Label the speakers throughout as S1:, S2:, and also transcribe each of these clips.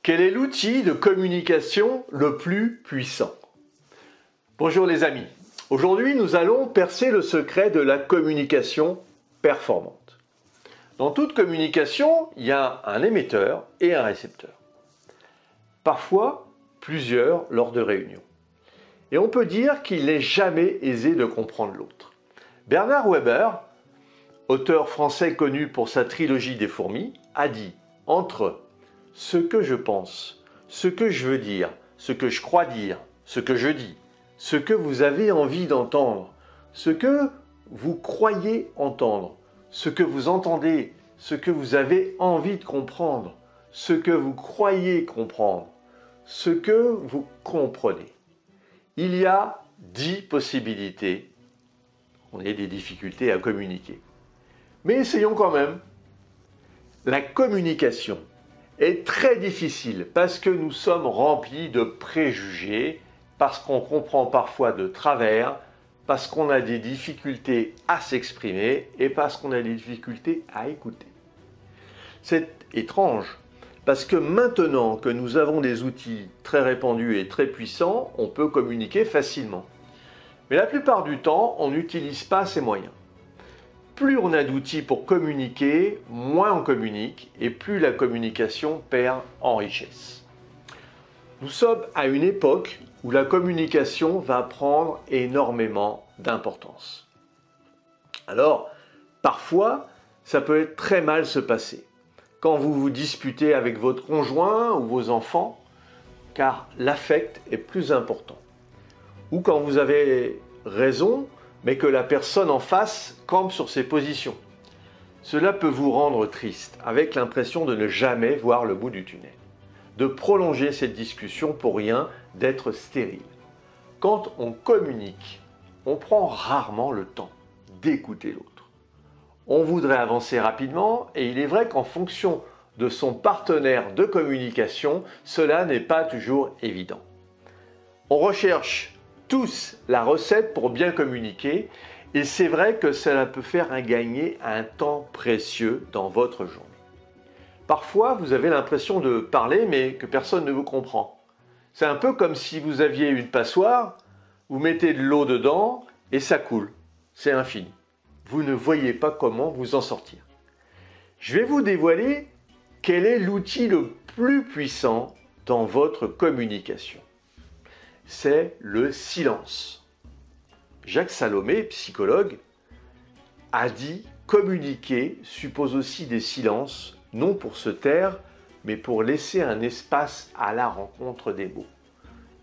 S1: Quel est l'outil de communication le plus puissant? Bonjour les amis. Aujourd'hui, nous allons percer le secret de la communication performante. Dans toute communication, il y a un émetteur et un récepteur. Parfois, plusieurs lors de réunions. Et on peut dire qu'il n'est jamais aisé de comprendre l'autre. Bernard Werber, auteur français connu pour sa trilogie des fourmis, a dit « Entre ce que je pense, ce que je veux dire, ce que je crois dire, ce que je dis, ce que vous avez envie d'entendre, ce que vous croyez entendre, ce que vous entendez, ce que vous avez envie de comprendre, ce que vous croyez comprendre, ce que vous comprenez. Il y a 10 possibilités. On a des difficultés à communiquer. Mais essayons quand même. La communication est très difficile parce que nous sommes remplis de préjugés, parce qu'on comprend parfois de travers, parce qu'on a des difficultés à s'exprimer et parce qu'on a des difficultés à écouter. C'est étrange parce que maintenant que nous avons des outils très répandus et très puissants, on peut communiquer facilement. Mais la plupart du temps, on n'utilise pas ces moyens. Plus on a d'outils pour communiquer, moins on communique et plus la communication perd en richesse. Nous sommes à une époque où la communication va prendre énormément d'importance. Alors, parfois, ça peut être très mal se passer. Quand vous vous disputez avec votre conjoint ou vos enfants, car l'affect est plus important. Ou quand vous avez raison, mais que la personne en face campe sur ses positions. Cela peut vous rendre triste, avec l'impression de ne jamais voir le bout du tunnel, de prolonger cette discussion pour rien, d'être stérile. Quand on communique, on prend rarement le temps d'écouter l'autre. On voudrait avancer rapidement et il est vrai qu'en fonction de son partenaire de communication, cela n'est pas toujours évident. On recherche tous la recette pour bien communiquer et c'est vrai que cela peut faire gagner un temps précieux dans votre journée. Parfois, vous avez l'impression de parler mais que personne ne vous comprend. C'est un peu comme si vous aviez une passoire, vous mettez de l'eau dedans et ça coule. C'est infini. Vous ne voyez pas comment vous en sortir. Je vais vous dévoiler quel est l'outil le plus puissant dans votre communication. C'est le silence. Jacques Salomé, psychologue, a dit « Communiquer suppose aussi des silences, non pour se taire, mais pour laisser un espace à la rencontre des mots. »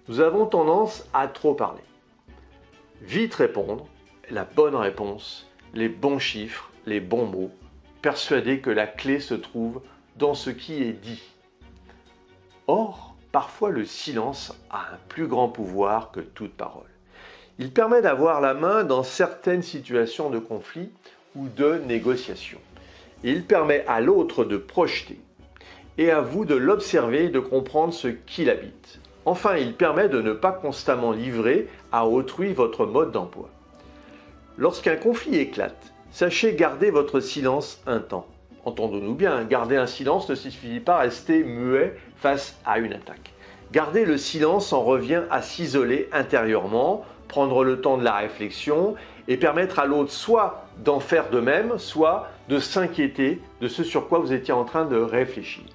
S1: Nous avons tendance à trop parler. Vite répondre, la bonne réponse, les bons chiffres, les bons mots, persuadés que la clé se trouve dans ce qui est dit. Or, parfois, le silence a un plus grand pouvoir que toute parole. Il permet d'avoir la main dans certaines situations de conflit ou de négociation. Il permet à l'autre de projeter et à vous de l'observer et de comprendre ce qu'il habite. Enfin, il permet de ne pas constamment livrer à autrui votre mode d'emploi. Lorsqu'un conflit éclate, sachez garder votre silence un temps. Entendons-nous bien, garder un silence ne suffit pas à rester muet face à une attaque. Garder le silence en revient à s'isoler intérieurement, prendre le temps de la réflexion et permettre à l'autre soit d'en faire de même, soit de s'inquiéter de ce sur quoi vous étiez en train de réfléchir.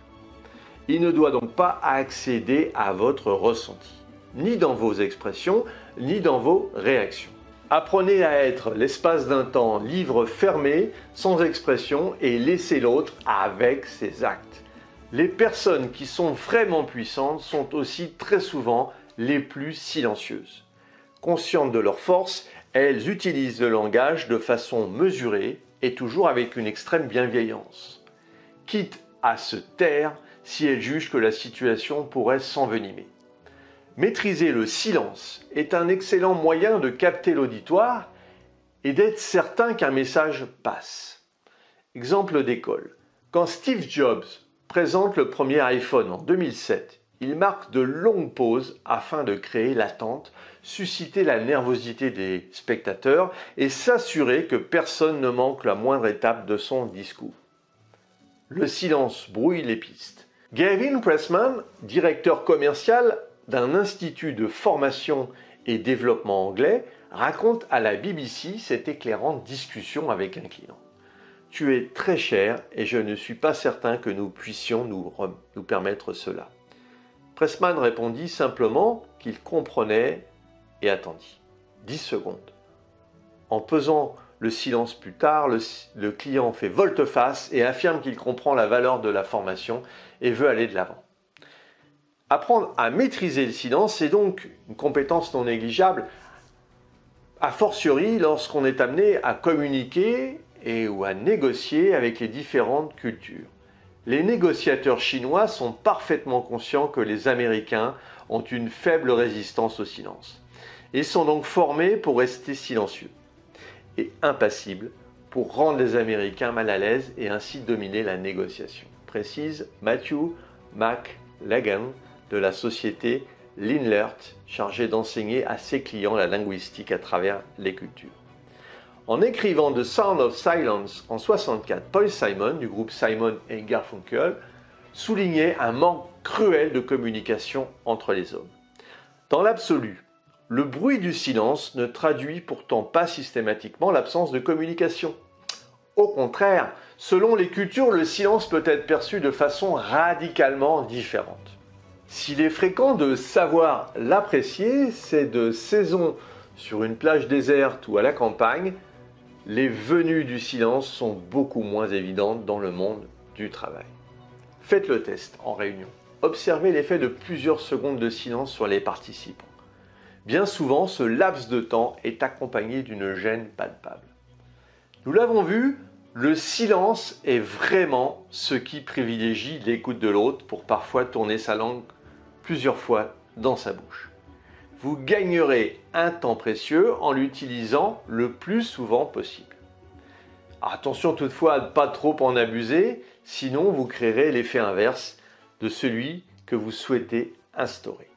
S1: Il ne doit donc pas accéder à votre ressenti, ni dans vos expressions, ni dans vos réactions. Apprenez à être l'espace d'un temps livre fermé, sans expression, et laissez l'autre avec ses actes. Les personnes qui sont vraiment puissantes sont aussi très souvent les plus silencieuses. Conscientes de leur force, elles utilisent le langage de façon mesurée et toujours avec une extrême bienveillance, quitte à se taire si elles jugent que la situation pourrait s'envenimer. Maîtriser le silence est un excellent moyen de capter l'auditoire et d'être certain qu'un message passe. Exemple d'école. Quand Steve Jobs présente le premier iPhone en 2007, il marque de longues pauses afin de créer l'attente, susciter la nervosité des spectateurs et s'assurer que personne ne manque la moindre étape de son discours. Le silence brouille les pistes. Gavin Pressman, directeur commercial d'un institut de formation et développement anglais, raconte à la BBC cette éclairante discussion avec un client. « Tu es très cher et je ne suis pas certain que nous puissions nous permettre cela. » Pressman répondit simplement qu'il comprenait et attendit. 10 secondes. En pesant le silence plus tard, le client fait volte-face et affirme qu'il comprend la valeur de la formation et veut aller de l'avant. Apprendre à maîtriser le silence, c'est donc une compétence non négligeable, a fortiori lorsqu'on est amené à communiquer ou à négocier avec les différentes cultures. Les négociateurs chinois sont parfaitement conscients que les Américains ont une faible résistance au silence et sont donc formés pour rester silencieux et impassibles pour rendre les Américains mal à l'aise et ainsi dominer la négociation, précise Matthew McLagan de la société Linlert, chargé d'enseigner à ses clients la linguistique à travers les cultures. En écrivant The Sound of Silence en 1964, Paul Simon, du groupe Simon & Garfunkel, soulignait un manque cruel de communication entre les hommes. Dans l'absolu, le bruit du silence ne traduit pourtant pas systématiquement l'absence de communication. Au contraire, selon les cultures, le silence peut être perçu de façon radicalement différente. S'il est fréquent de savoir l'apprécier, c'est de saison sur une plage déserte ou à la campagne, les venues du silence sont beaucoup moins évidentes dans le monde du travail. Faites le test en réunion. Observez l'effet de plusieurs secondes de silence sur les participants. Bien souvent, ce laps de temps est accompagné d'une gêne palpable. Nous l'avons vu, le silence est vraiment ce qui privilégie l'écoute de l'autre pour parfois tourner sa langue plusieurs fois dans sa bouche. Vous gagnerez un temps précieux en l'utilisant le plus souvent possible. Attention toutefois à ne pas trop en abuser, sinon vous créerez l'effet inverse de celui que vous souhaitez instaurer.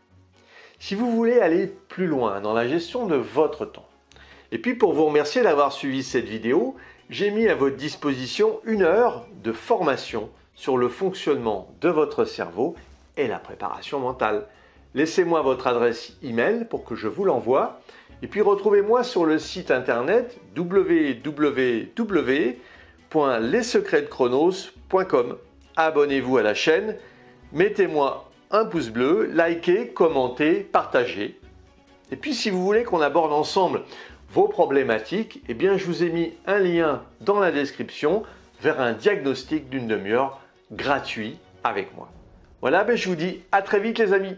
S1: Si vous voulez aller plus loin dans la gestion de votre temps, et puis pour vous remercier d'avoir suivi cette vidéo, j'ai mis à votre disposition 1 heure de formation sur le fonctionnement de votre cerveau et la préparation mentale. Laissez-moi votre adresse email pour que je vous l'envoie. Et puis retrouvez-moi sur le site internet www.lessecretsdechronos.com. Abonnez-vous à la chaîne, mettez-moi un pouce bleu, likez, commentez, partagez. Et puis si vous voulez qu'on aborde ensemble vos problématiques, eh bien je vous ai mis un lien dans la description vers un diagnostic d'1 demi-heure gratuit avec moi. Voilà, je vous dis à très vite les amis.